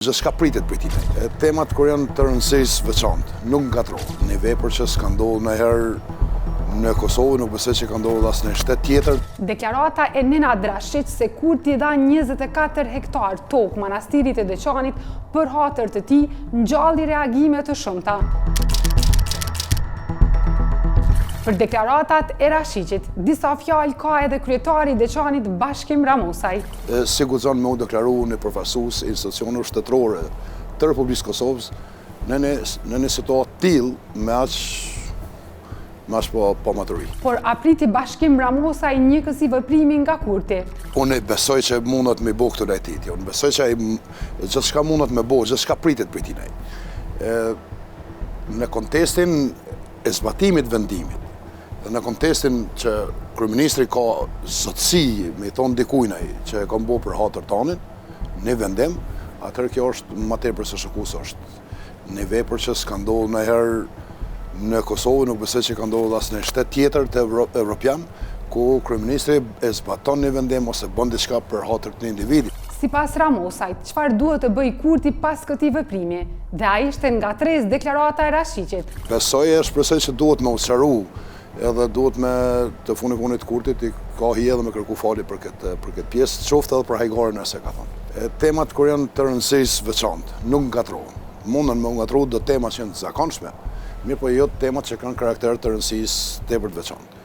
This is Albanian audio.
S'ka pritet për tij. Temat kur janë të rëndësisë veçantë, nuk ngatrohen. Një vepër që s'ka ndodhur ndonjëherë në Kosovë, nuk besoj që ka ndodhur as në shtet tjetër. Deklarata e Nena Drashit se Kurti dha 24 hektar tokë manastirit e Deçanit për hatër të tij ngjalli reagime të shumta. Për deklaratat e Rashicit, disa fjalë ka edhe kryetari i Deçanit Bashkim Ramosaj. Si guxon me u deklaru në përfaqësues e institucioneve shtetërore të Republikës Kosovës në një situatë tillë me aq po maturi. Por apriti Bashkim Ramosaj një kësi veprimi nga Kurti. Unë besoj që mundet me bëu këtë lajtitje. Unë besoj që gjithçka mundet me bëu, gjithçka pritet prej tij. Në kontekstin e zbatimit vendimit, në kontekstin që kryeministri ka zotësi me thonë dikujt që e ka bërë për hatër tonin, në vendim, atëherë kjo është më tepër se shokuese, është një vepër që s'ka ndodhur ndonjëherë në Kosovë, nuk besoj që ka ndodhur as në shtet tjetër të evropian, ku kryeministri e zbaton një vendim ose bën diçka për hatër të një individi. Sipas Ramosajt, çfarë duhet të bëjë Kurti pas këtij veprimi? Dhe ai ishte ngatresë deklarata e Rashicit. Shpresoj që duhet me u sqaru, edhe duhet me të funit Kurtit i ka hi edhe me kërku falje për këtë pjesë, qoftë edhe për hajgare nëse ka thonë. Temat kur janë të rëndësisë veçantë, nuk ngatrohen. Mundën me ngatru do temat që janë të zakonshme, mirë po jo temat që kanë karakter të rëndësisë tepër të veçantë.